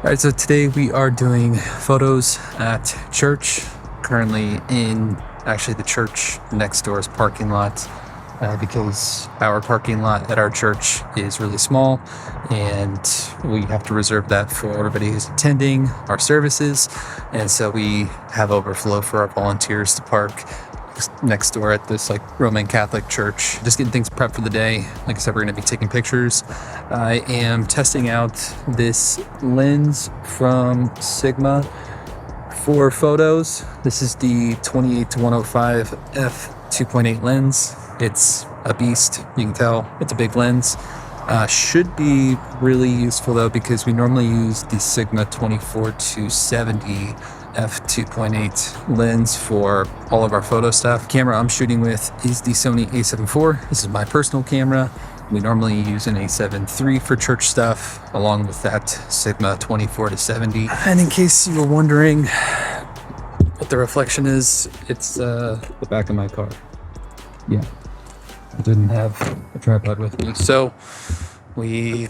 All right, so today we are doing photos at church. Currently in actually the church next door's parking lot because our parking lot at our church is really small and we have to reserve that for everybody who's attending our services. And so we have overflow for our volunteers to park next door at this Roman Catholic church. Just getting things prepped for the day. Like I said, we're going to be taking pictures. I am testing out this lens from Sigma for photos. This is the 28-105 f2.8 lens. It's a beast. You can tell it's a big lens. Should be really useful though, because we normally use the Sigma 24-70 f2.8 lens for all of our photo stuff. The camera I'm shooting with is the Sony a7 IV. This is my personal camera. We normally use an a7 III for church stuff, along with that Sigma 24-70. And in case you were wondering what the reflection is, it's the back of my car. Yeah, I didn't have a tripod with me, so we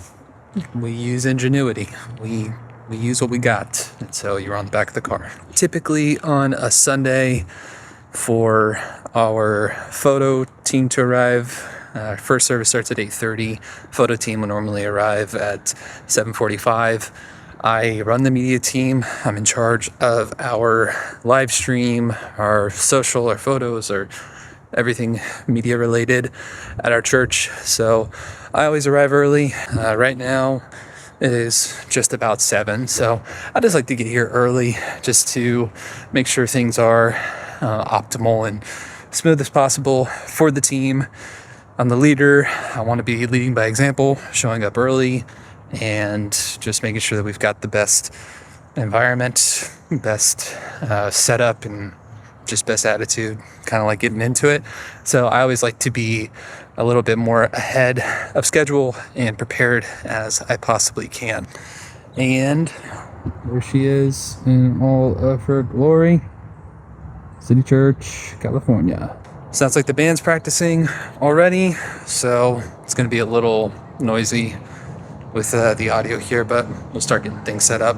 use ingenuity. We use what we got, and so you're on the back of the car. Typically on a Sunday, for our photo team to arrive, first service starts at 8:30. Photo team will normally arrive at 7:45. I run the media team. I'm in charge of our live stream, our social, our photos, or everything media related at our church. So I always arrive early. Right now, it is just about 7, so I just like to get here early just to make sure things are optimal and smooth as possible for the team. I'm the leader. I want to be leading by example, showing up early, and just making sure that we've got the best environment, best setup, and just best attitude, kind of like getting into it. So I always like to be a little bit more ahead of schedule and prepared as I possibly can. And there she is in all of her glory. City Church, California. Sounds like the band's practicing already, so it's going to be a little noisy with the audio here, but we'll start getting things set up.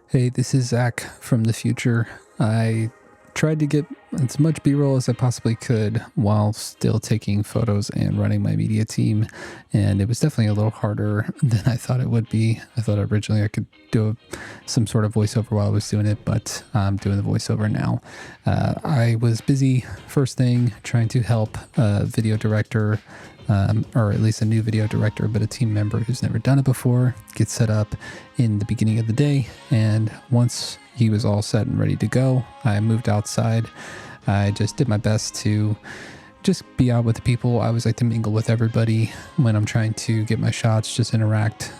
Hey, this is Zach from the future. I tried to get as much B-roll as I possibly could while still taking photos and running my media team, and it was definitely a little harder than I thought it would be. I thought originally I could do some sort of voiceover while I was doing it, but I'm doing the voiceover now. I was busy first thing trying to help a video director, or at least a new video director, but a team member who's never done it before, get set up in the beginning of the day. And once he was all set and ready to go, I moved outside. I just did my best to just be out with the people. I always like to mingle with everybody when I'm trying to get my shots, just interact.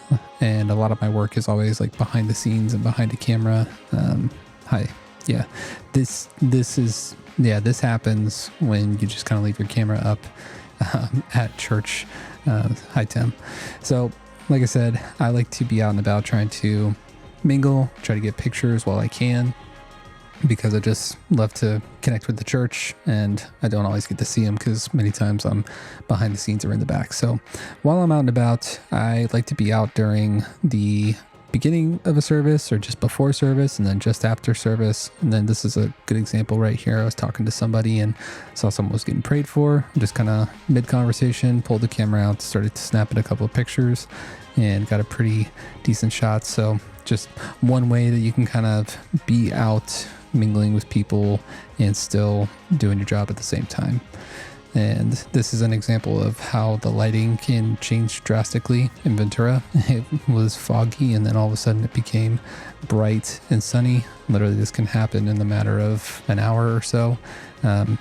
And a lot of my work is always like behind the scenes and behind the camera. This happens when you just kind of leave your camera up at church. Hi, Tim. So, like I said, I like to be out and about trying to mingle, try to get pictures while I can, because I just love to connect with the church, and I don't always get to see them because many times I'm behind the scenes or in the back. So while I'm out and about, I like to be out during the beginning of a service or just before service, and then just after service. And then this is a good example right here. I was talking to somebody and saw someone was getting prayed for. Just kind of mid-conversation, pulled the camera out, started to snap at a couple of pictures, and got a pretty decent shot. So just one way that you can kind of be out mingling with people and still doing your job at the same time. And this is an example of how the lighting can change drastically in Ventura. It was foggy, and then all of a sudden it became bright and sunny. Literally, this can happen in the matter of an hour or so.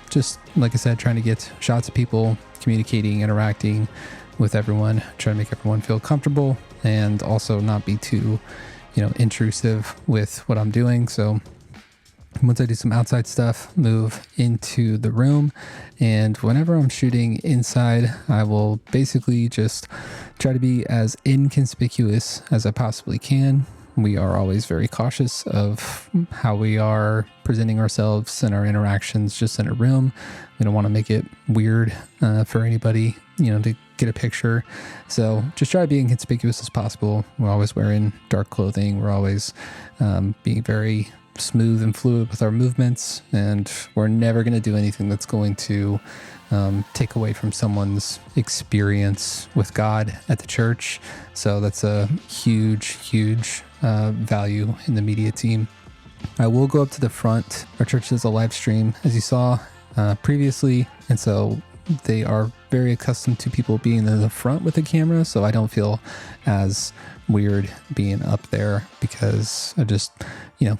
Just like I said, trying to get shots of people, communicating, interacting with everyone, trying to make everyone feel comfortable, and also not be too, intrusive with what I'm doing. So once I do some outside stuff, move into the room, and whenever I'm shooting inside, I will basically just try to be as inconspicuous as I possibly can. we are always very cautious of how we are presenting ourselves and our interactions just in a room. We don't want to make it weird for anybody, to get a picture. So just try being conspicuous as possible. We're always wearing dark clothing. We're always being very smooth and fluid with our movements, and we're never going to do anything that's going to take away from someone's experience with God at the church. So that's a huge value in the media team. I will go up to the front. Our church does a live stream, as you saw previously, and so they are very accustomed to people being in the front with the camera, so I don't feel as weird being up there, because I just,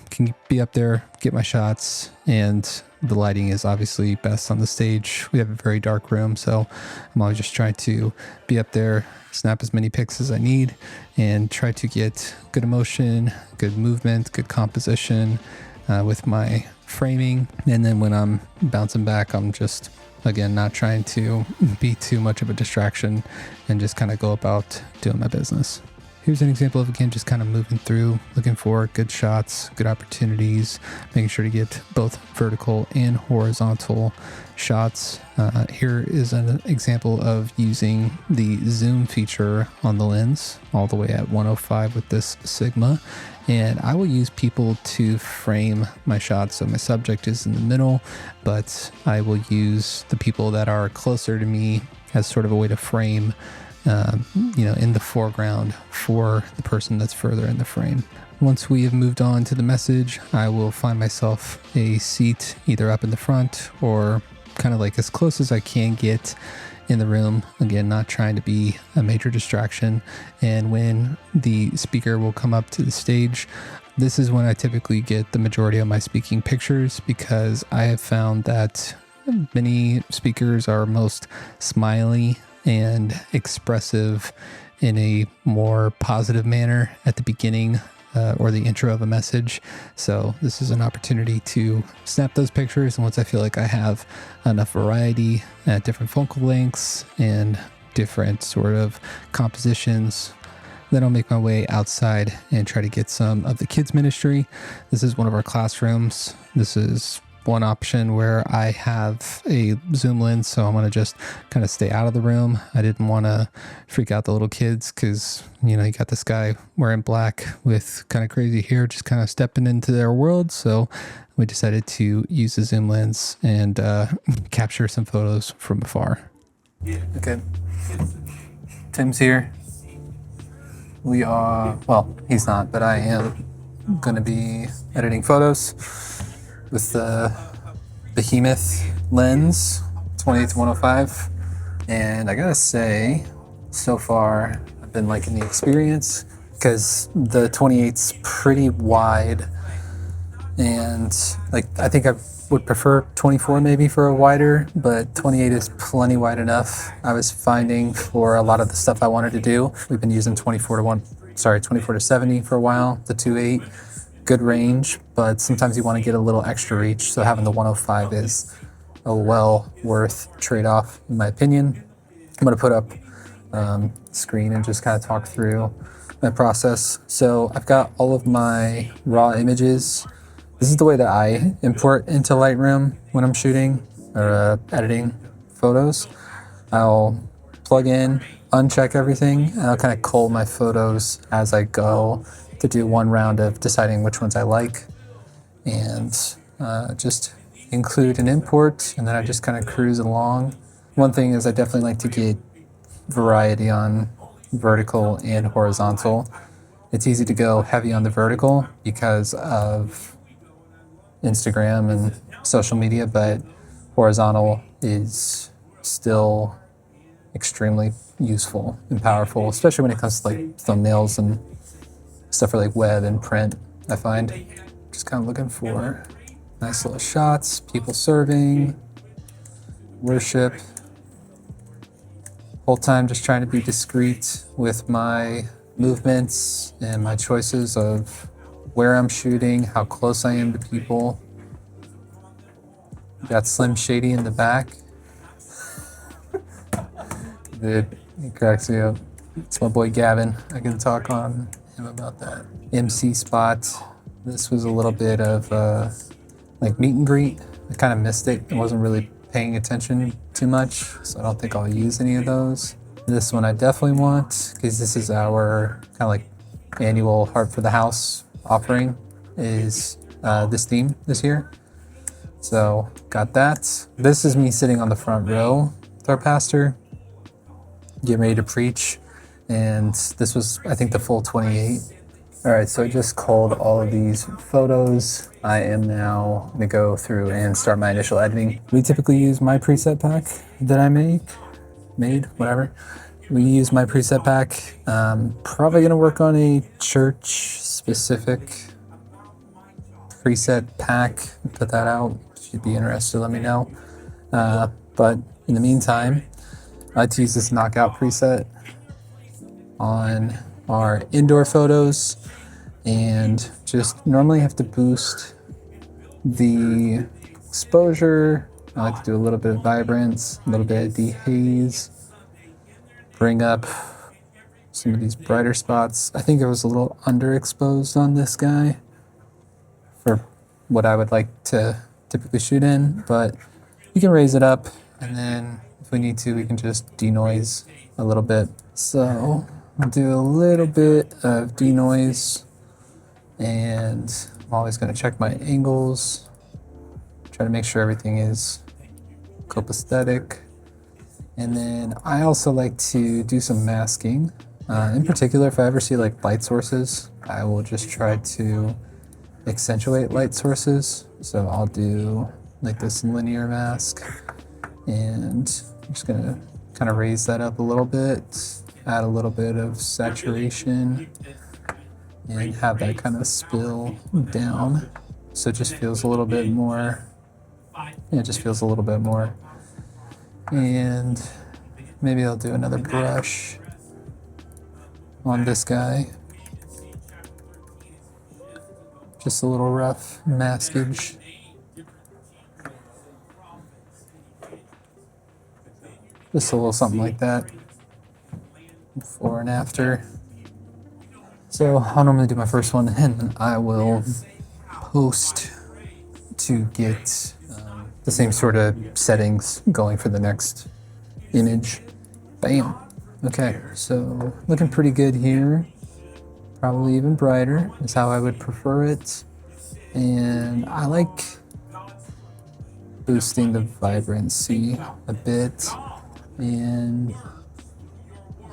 can be up there, get my shots, and the lighting is obviously best on the stage. We have a very dark room, so I'm always just trying to be up there, snap as many pics as I need, and try to get good emotion, good movement, good composition with my framing. And then when I'm bouncing back, I'm just, again, not trying to be too much of a distraction and just kind of go about doing my business. Here's an example of, again, just kind of moving through, looking for good shots, good opportunities, making sure to get both vertical and horizontal shots. Here is an example of using the zoom feature on the lens all the way at 105 with this Sigma. And I will use people to frame my shots. So my subject is in the middle, but I will use the people that are closer to me as sort of a way to frame in the foreground for the person that's further in the frame. Once we have moved on to the message, I will find myself a seat either up in the front or kind of like as close as I can get in the room. Again, not trying to be a major distraction. And when the speaker will come up to the stage, this is when I typically get the majority of my speaking pictures, because I have found that many speakers are most smiley and expressive in a more positive manner at the beginning or the intro of a message. So this is an opportunity to snap those pictures. And once I feel like I have enough variety at different focal lengths and different sort of compositions, then I'll make my way outside and try to get some of the kids ministry. This is one of our classrooms. This is one option where I have a zoom lens, so I'm going to just kind of stay out of the room. I didn't want to freak out the little kids because, you got this guy wearing black with kind of crazy hair just kind of stepping into their world. So we decided to use the zoom lens and capture some photos from afar. Okay. Tim's here. We are, well, he's not, but I am going to be editing photos with the Behemoth lens, 28-105. And I gotta say, so far, I've been liking the experience, because the 28's pretty wide. And I think I would prefer 24 maybe for a wider, but 28 is plenty wide enough. I was finding for a lot of the stuff I wanted to do, we've been using 24 to 70 for a while, the 2.8. Good range, but sometimes you want to get a little extra reach, so having the 105 is a well worth trade-off in my opinion. I'm going to put up screen and just kind of talk through my process. So I've got all of my raw images. This is the way that I import into Lightroom when I'm shooting or editing photos. I'll plug in, uncheck everything, and I'll kind of cull my photos as I go to do one round of deciding which ones I like, and just include an import, and then I just kind of cruise along. One thing is I definitely like to get variety on vertical and horizontal. It's easy to go heavy on the vertical because of Instagram and social media, but horizontal is still extremely useful and powerful, especially when it comes to thumbnails and stuff for web and print. I find just kind of looking for nice little shots, people serving, worship. Whole time just trying to be discreet with my movements and my choices of where I'm shooting, how close I am to people. Got Slim Shady in the back. Dude, he cracks me up. It's my boy Gavin. I can talk on him about that. MC spot. This was a little bit of like meet and greet. I kind of missed it. I wasn't really paying attention too much, so I don't think I'll use any of those. This one I definitely want because this is our kind of like annual Heart for the House offering is this theme this year. So got that. This is me sitting on the front row with our pastor, getting ready to preach. And this was, I think, the full 28. All right, so I just culled all of these photos. I am now gonna go through and start my initial editing. We typically use my preset pack that I made, whatever. We use my preset pack. Probably gonna work on a church specific preset pack, put that out. If you'd be interested, let me know. But in the meantime, I like to use this knockout preset on our indoor photos and just normally have to boost the exposure. I like to do a little bit of vibrance, a little bit of dehaze, bring up some of these brighter spots. I think it was a little underexposed on this guy for what I would like to typically shoot in, but you can raise it up, and then if we need to, we can just denoise a little bit. So I'll do a little bit of denoise, and I'm always going to check my angles, try to make sure everything is copacetic. And then I also like to do some masking. In particular, if I ever see like light sources, I will just try to accentuate light sources. So I'll do like this linear mask, and I'm just gonna kind of raise that up a little bit, add a little bit of saturation, and have that kind of spill down. So it just feels a little bit more, it just feels a little bit more. And maybe I'll do another brush on this guy. Just a little rough maskage. Just a little something like that. Before and after. So I'll normally do my first one, and then I will post to get the same sort of settings going for the next image. Bam. Okay, so looking pretty good here. Probably even brighter is how I would prefer it. And I like boosting the vibrancy a bit. And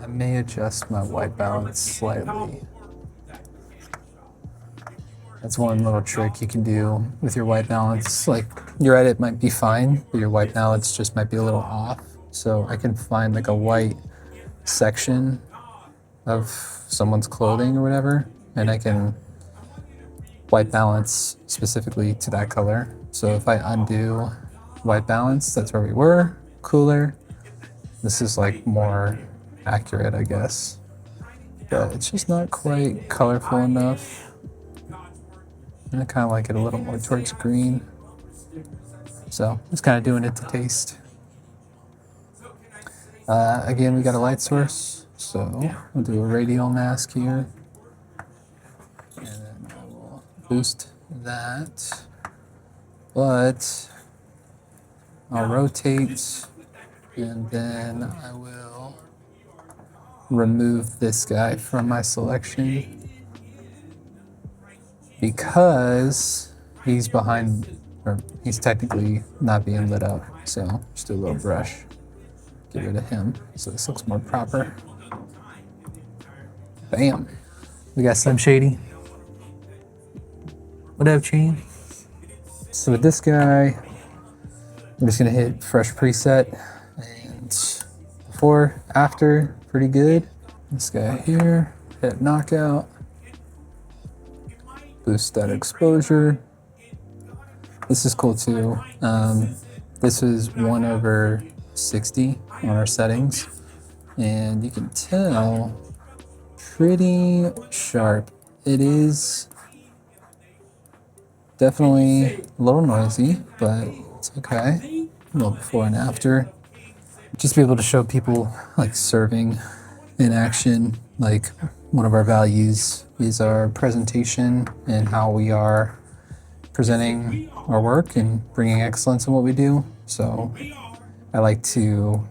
I may adjust my white balance slightly. That's one little trick you can do with your white balance. Like your edit might be fine, but your white balance just might be a little off. So I can find like a white section of someone's clothing or whatever, and I can white balance specifically to that color. So if I undo white balance, that's where we were, cooler. This is like more accurate, I guess, but it's just not quite colorful enough. And I kind of like it a little more towards green. So just kind of doing it to taste. Again, we got a light source, so we'll do a radial mask here. And then I will boost that. But I'll rotate, and then I will remove this guy from my selection because he's behind, or he's technically not being lit up. So just do a little brush, get rid of him so this looks more proper. Bam. We got Slim Shady. What up, Chain? So with this guy, I'm just gonna hit fresh preset, and before, after, pretty good. This guy here, hit knockout. Boost that exposure. This is cool too. This is 1/60 on our settings, and you can tell pretty sharp. It is definitely a little noisy, but it's okay. A little before and after. Just be able to show people like serving in action, like one of our values is our presentation and how we are presenting our work and bringing excellence in what we do. So I like to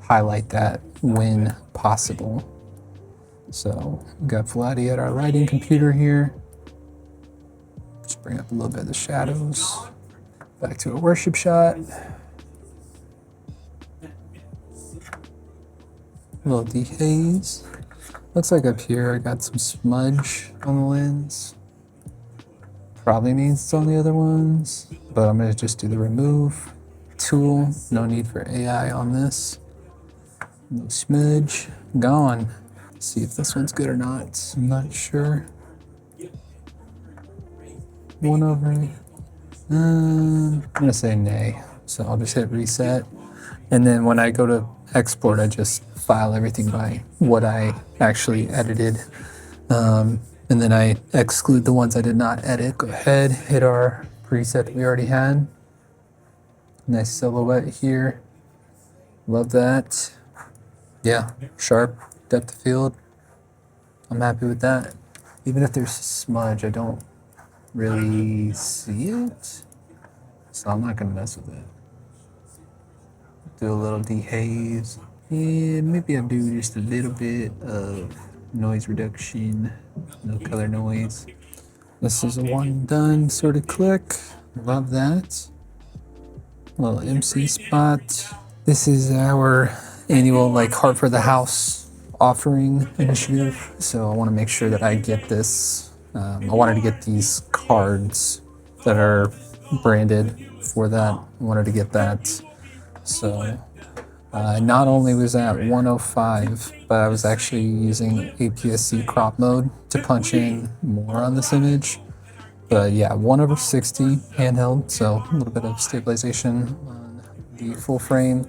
highlight that when possible. So we've got Vladi at our lighting computer here. Just bring up a little bit of the shadows. Back to a worship shot. A little dehaze. Looks like up here I got some smudge on the lens. Probably means it's on the other ones, but I'm gonna just do the remove tool. No need for AI on this. No smudge, gone. See if this one's good or not. I'm not sure. 1/. I'm gonna say nay. So I'll just hit reset. And then when I go to export, I just file everything by what I actually edited. And then I exclude the ones I did not edit. Go ahead, hit our preset that we already had. Nice silhouette here. Love that. Yeah, sharp depth of field. I'm happy with that. Even if there's smudge, I don't really see it. So I'm not gonna mess with it. Do a little dehaze. And maybe I'll do just a little bit of noise reduction, no color noise. This is a one done sort of click. Love that. Little MC spot. This is our annual like Heart for the House offering initiative. So I want to make sure that I get this. I wanted to get these cards that are branded for that. I wanted to get that. So not only was that 105, but I was actually using APS-C crop mode to punch in more on this image. But yeah, 1/60 handheld, so a little bit of stabilization on the full frame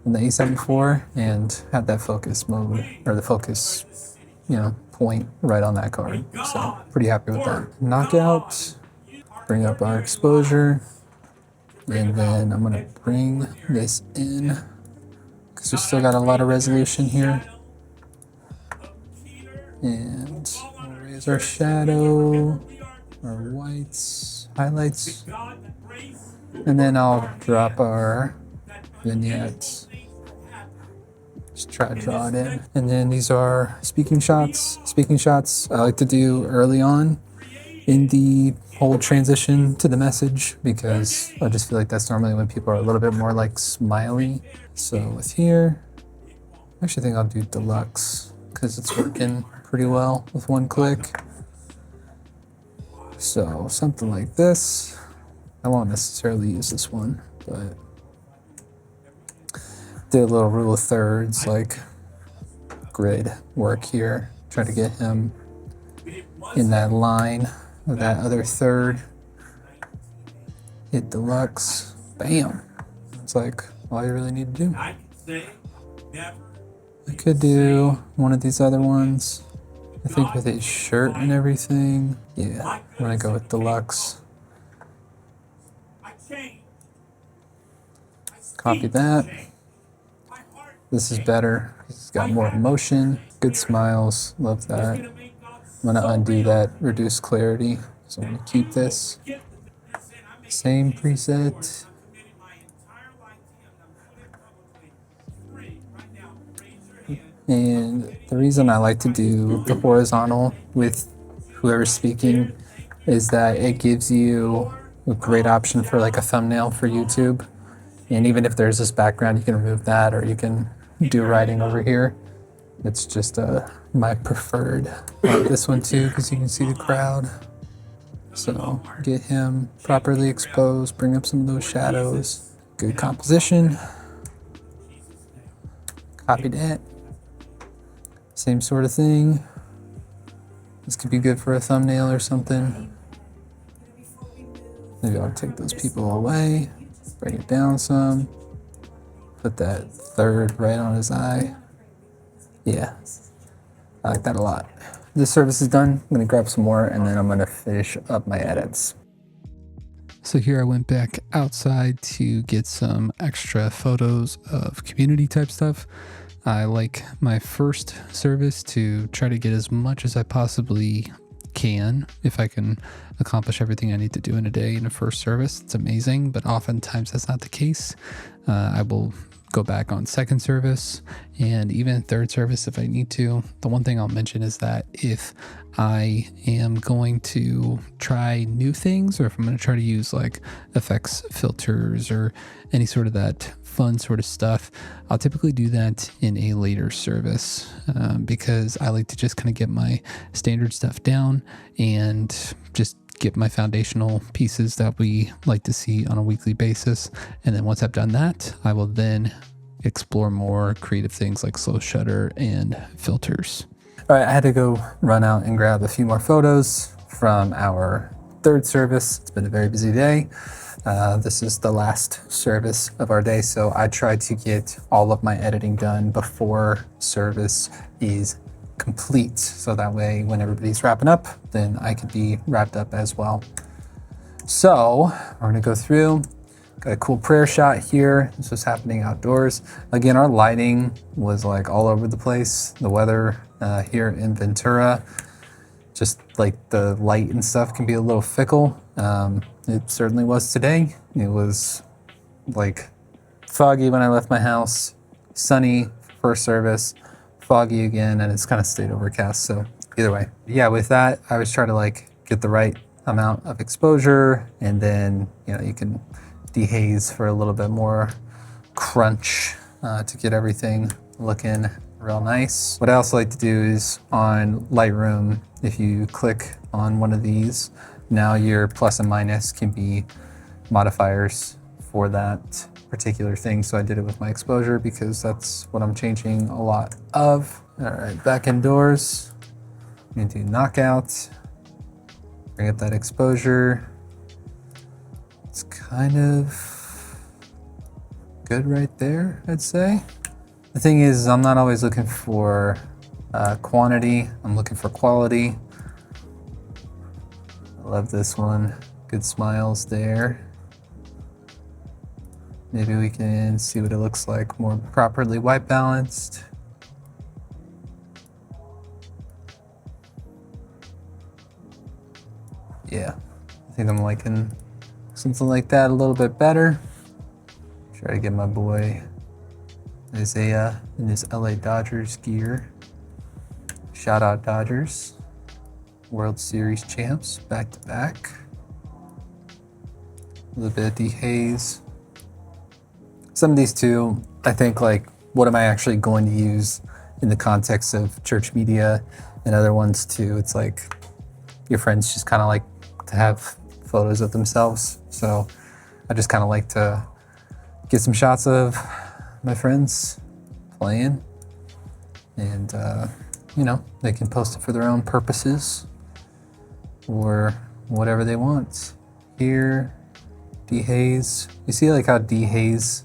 in the A74, and had that focus mode, or the focus, point right on that card. So pretty happy with that. Knockout, bring up our exposure, and then I'm gonna bring this in, because we still got a lot of resolution here. And we'll raise our shadow, our whites, highlights, and then I'll drop our vignettes. Just try to draw it in. And then these are speaking shots. Speaking shots I like to do early on in the whole transition to the message, because I just feel like that's normally when people are a little bit more like smiley. So with here, I actually think I'll do deluxe because it's working pretty well with one click. So something like this. I won't necessarily use this one, but did a little rule of thirds, like grid work here. Try to get him in that line of that other third. Hit deluxe, bam. It's like all you really need to do. I could do one of these other ones. I think with his shirt and everything. Yeah, I'm gonna go with deluxe. Copy that. This is better. It's got more emotion. Good smiles. Love that. I'm gonna undo that reduced clarity. So I'm gonna keep this. Same preset. And the reason I like to do the horizontal with whoever's speaking is that it gives you a great option for like a thumbnail for YouTube. And even if there's this background, you can remove that, or you can do writing over here. It's just my preferred. I like this one too, because you can see the crowd. So get him properly exposed, bring up some of those shadows. Good composition. Copy that. Same sort of thing. This could be good for a thumbnail or something. Maybe I'll take those people away, bring it down some, put that third right on his eye. Yeah, I like that a lot. This service is done. I'm gonna grab some more and then I'm gonna finish up my edits. So here I went back outside to get some extra photos of community type stuff. I like my first service to try to get as much as I possibly can. If I can accomplish everything I need to do in a day in a first service, it's amazing, but oftentimes that's not the case. I will go back on second service and even third service if I need to. The one thing I'll mention is that if I am going to try new things, or if I'm going to try to use like effects filters or any sort of that fun sort of stuff, I'll typically do that in a later service because I like to just kind of get my standard stuff down and just get my foundational pieces that we like to see on a weekly basis. And then once I've done that, I will then explore more creative things like slow shutter and filters. All right, I had to go run out and grab a few more photos from our third service. It's been a very busy day. This is the last service of our day, so I tried to get all of my editing done before service is complete, so that way when everybody's wrapping up, then I could be wrapped up as well. So we're gonna go through. Got a cool prayer shot here. This was happening outdoors. Again, our lighting was like all over the place. The weather here in Ventura, just like the light and stuff can be a little fickle. It certainly was today. It was like foggy when I left my house, sunny first service, foggy again, and it's kind of stayed overcast. So either way, yeah, with that, I was trying to like get the right amount of exposure, and then, you know, you can dehaze for a little bit more crunch to get everything looking real nice. What I also like to do is on Lightroom, if you click on one of these, now your plus and minus can be modifiers for that particular thing. So I did it with my exposure because that's what I'm changing a lot of. All right, back indoors, I'm gonna do knockout, bring up that exposure. It's kind of good right there, I'd say. The thing is, I'm not always looking for quantity, I'm looking for quality. I love this one, good smiles there. Maybe we can see what it looks like more properly white balanced. Yeah, I think I'm liking something like that a little bit better. Try to get my boy Isaiah in his LA Dodgers gear. Shout out Dodgers. World Series champs, back to back. A little bit of dehaze. Some of these two, I think like, what am I actually going to use in the context of church media, and other ones too, it's like your friends just kind of like to have photos of themselves. So I just kind of like to get some shots of my friends playing, and you know, they can post it for their own purposes or whatever they want. Here, dehaze. You see like how dehaze,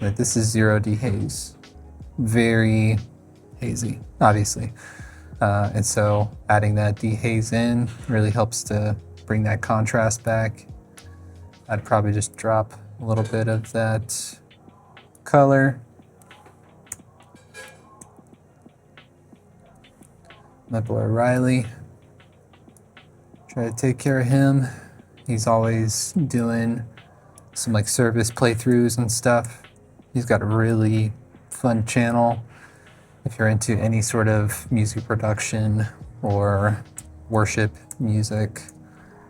like this is zero dehaze. Very hazy, obviously. And so adding that dehaze in really helps to bring that contrast back. I'd probably just drop a little bit of that color. My boy Riley, try to take care of him. He's always doing some like service playthroughs and stuff. He's got a really fun channel. If you're into any sort of music production or worship music,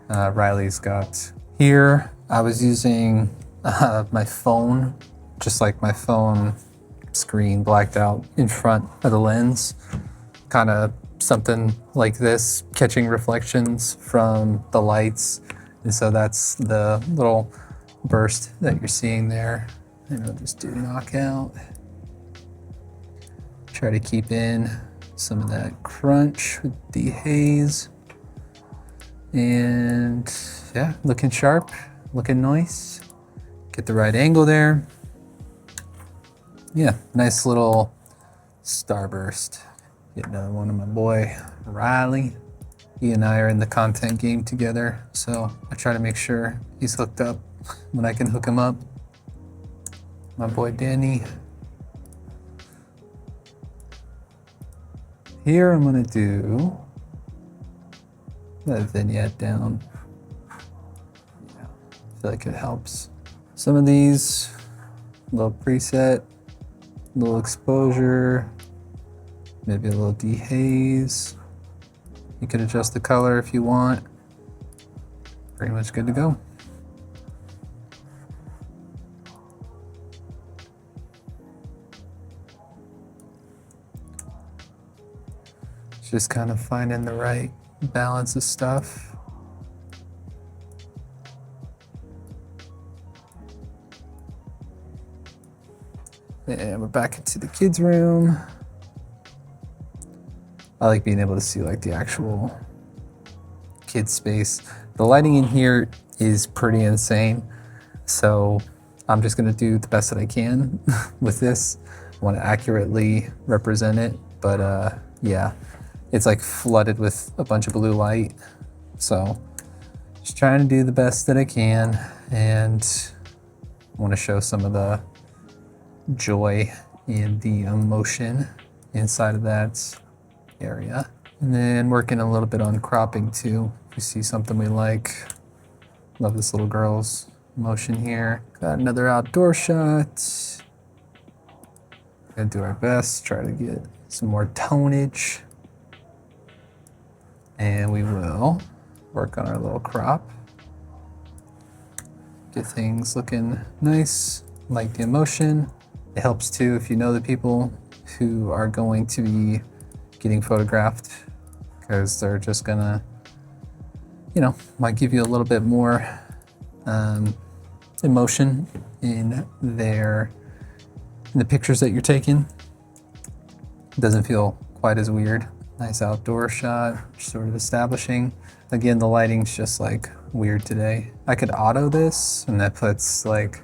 Riley's got. Here, I was using my phone, just like my phone screen blacked out in front of the lens. Kind of something like this, catching reflections from the lights. And so that's the little burst that you're seeing there. And I'll just do knockout. Try to keep in some of that crunch with dehaze. And yeah, looking sharp, looking nice. Get the right angle there. Yeah, nice little starburst. Get another one of my boy, Riley. He and I are in the content game together, so I try to make sure he's hooked up when I can hook him up. My boy Danny. Here I'm gonna do that vignette down. Yeah, I feel like it helps. Some of these, little preset, little exposure, maybe a little dehaze. You can adjust the color if you want. Pretty much good to go. Just kind of finding the right balance of stuff. And we're back into the kids' room. I like being able to see like the actual kids' space. The lighting in here is pretty insane. So I'm just gonna do the best that I can with this. I want to accurately represent it, but yeah. It's like flooded with a bunch of blue light. So just trying to do the best that I can, and I want to show some of the joy and the emotion inside of that area. And then working a little bit on cropping too. If you see something we like. Love this little girl's emotion here. Got another outdoor shot. Gonna do our best, try to get some more tonage. And we will work on our little crop. Get things looking nice, like the emotion. It helps too if you know the people who are going to be getting photographed, because they're just gonna, you know, might give you a little bit more emotion in the pictures that you're taking. It doesn't feel quite as weird. Nice outdoor shot, sort of establishing. Again, the lighting's just like weird today. I could auto this and that puts like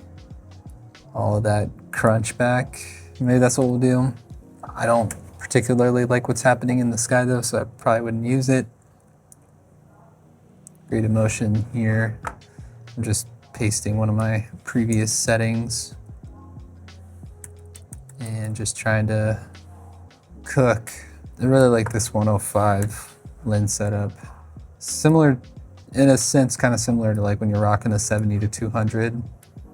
all of that crunch back. Maybe that's what we'll do. I don't particularly like what's happening in the sky though, so I probably wouldn't use it. Great emotion here. I'm just pasting one of my previous settings and just trying to cook. I really like this 105 lens setup. Similar, in a sense, kind of similar to like when you're rocking a 70 to 200.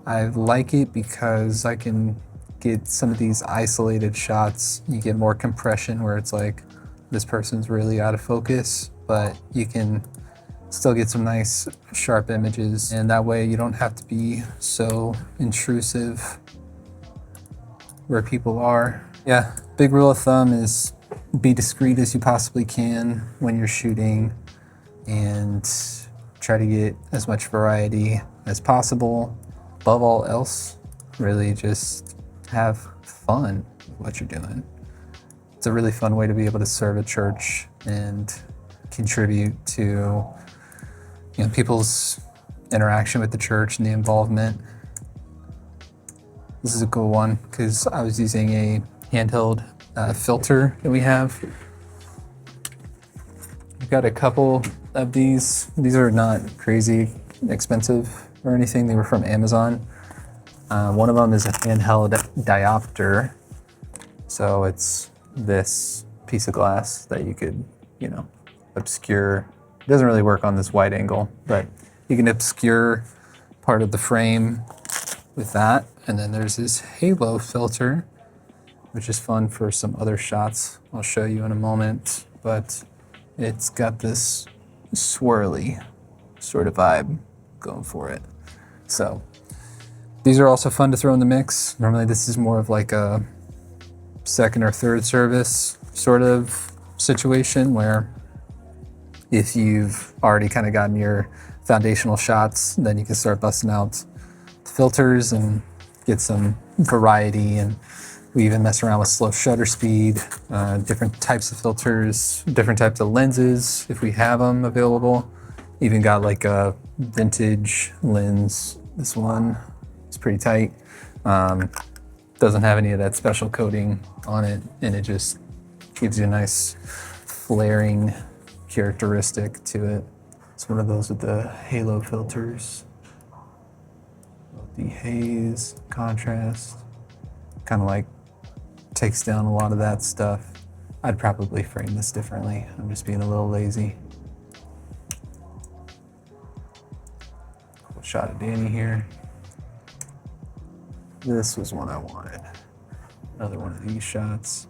I like it because I can get some of these isolated shots. You get more compression where it's like, this person's really out of focus, but you can still get some nice sharp images. And that way you don't have to be so intrusive where people are. Yeah, big rule of thumb is be discreet as you possibly can when you're shooting and try to get as much variety as possible. Above all else, really just have fun with what you're doing. It's a really fun way to be able to serve a church and contribute to, you know, people's interaction with the church and the involvement. This is a cool one because I was using a handheld filter that we have. We've got a couple of these. These are not crazy expensive or anything. They were from Amazon. One of them is a handheld diopter. So it's this piece of glass that you could, you know, obscure. It doesn't really work on this wide angle, but you can obscure part of the frame with that. And then there's this halo filter, which is fun for some other shots I'll show you in a moment, but it's got this swirly sort of vibe going for it. So these are also fun to throw in the mix. Normally this is more of like a second or third service sort of situation where if you've already kind of gotten your foundational shots, then you can start busting out the filters and get some variety. And we even mess around with slow shutter speed, different types of filters, different types of lenses if we have them available. Even got like a vintage lens. This one is pretty tight. Doesn't have any of that special coating on it, and it just gives you a nice flaring characteristic to it. It's one of those with the halo filters. The haze, contrast, kind of like takes down a lot of that stuff. I'd probably frame this differently. I'm just being a little lazy. shot of Danny here. This was one I wanted. Another one of these shots.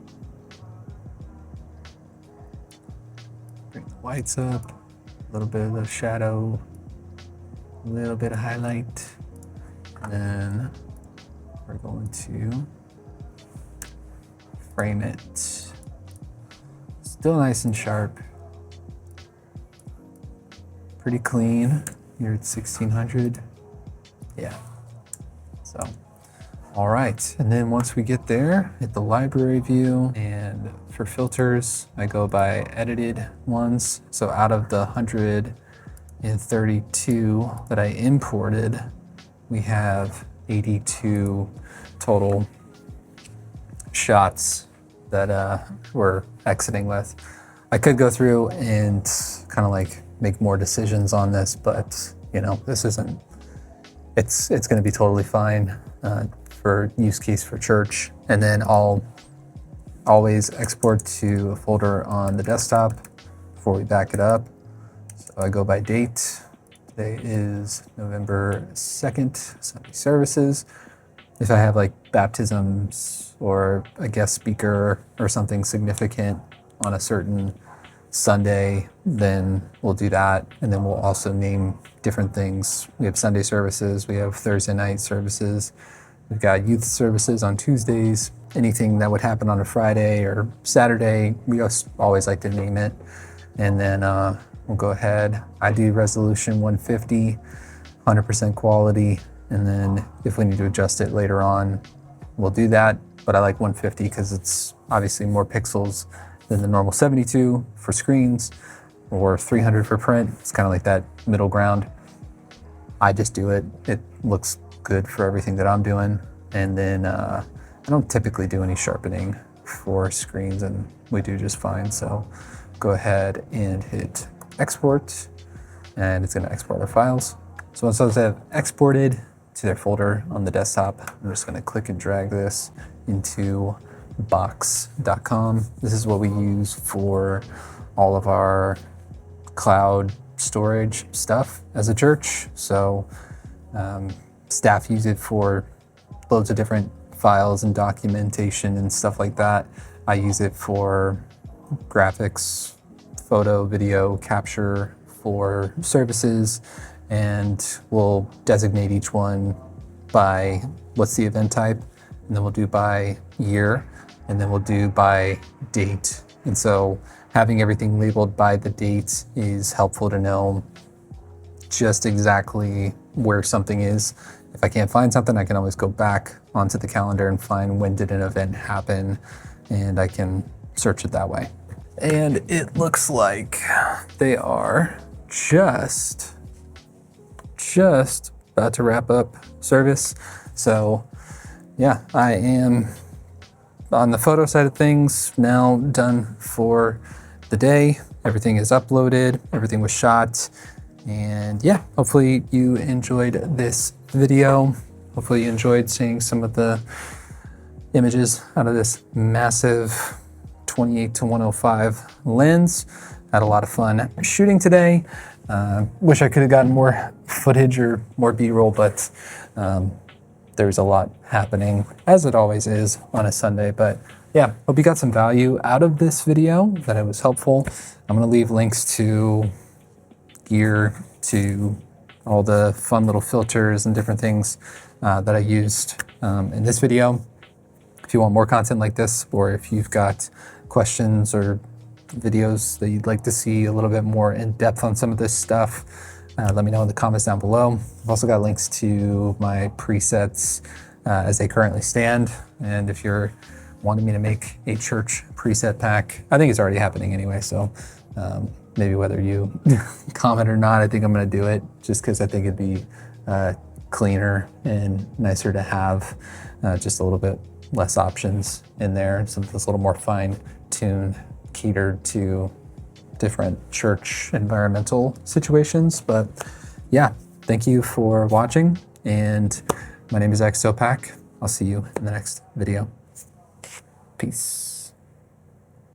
Bring the whites up, a little bit of the shadow, a little bit of highlight, and then we're going to frame it. Still nice and sharp. Pretty clean. Here at 1600. Yeah. So, all right. And then once we get there, hit the library view, and for filters, I go by edited ones. So out of the 132 that I imported, we have 82 total shots that we're exiting with. I could go through and kind of like make more decisions on this, but you know, this isn't, it's going to be totally fine for use case for church. And then I'll always export to a folder on the desktop before we back it up. So I go by date. Today is November 2nd, Sunday services. If I have like baptisms or a guest speaker or something significant on a certain Sunday, then we'll do that. And then we'll also name different things. We have Sunday services, we have Thursday night services, we've got youth services on Tuesdays. Anything that would happen on a Friday or Saturday, we just always like to name it. And then we'll go ahead. I do resolution 150, 100% quality. And then if we need to adjust it later on, we'll do that. But I like 150 because it's obviously more pixels than the normal 72 for screens or 300 for print. It's kind of like that middle ground. I just do it. It looks good for everything that I'm doing. And then I don't typically do any sharpening for screens, and we do just fine. So go ahead and hit export, and it's gonna export our files. So once those have exported to their folder on the desktop, I'm just gonna click and drag this into box.com. This is what we use for all of our cloud storage stuff as a church. So staff use it for loads of different files and documentation and stuff like that. I use it for graphics, photo, video capture for services, and we'll designate each one by what's the event type, and then we'll do by year, and then we'll do by date. And so having everything labeled by the date is helpful to know just exactly where something is. If I can't find something, I can always go back onto the calendar and find when did an event happen, and I can search it that way. And it looks like they are just about to wrap up service. So yeah, I am on the photo side of things now done for the day. Everything is uploaded, everything was shot. And yeah, hopefully you enjoyed this video. Hopefully you enjoyed seeing some of the images out of this massive 28-105 lens. Had a lot of fun shooting today. Wish I could have gotten more footage or more B-roll, but there's a lot happening, as it always is on a Sunday. But yeah, hope you got some value out of this video, that it was helpful. I'm gonna leave links to gear, to all the fun little filters and different things that I used in this video. If you want more content like this, or if you've got questions or videos that you'd like to see a little bit more in depth on some of this stuff, let me know in the comments down below. I've also got links to my presets as they currently stand. And if you're wanting me to make a church preset pack, I think it's already happening anyway. So maybe whether you comment or not, I think I'm going to do it just because I think it'd be cleaner and nicer to have just a little bit less options in there. Something that's a little more fine-tuned, catered to different church environmental situations. But yeah, thank you for watching. And my name is Zach Sopak. I'll see you in the next video. Peace.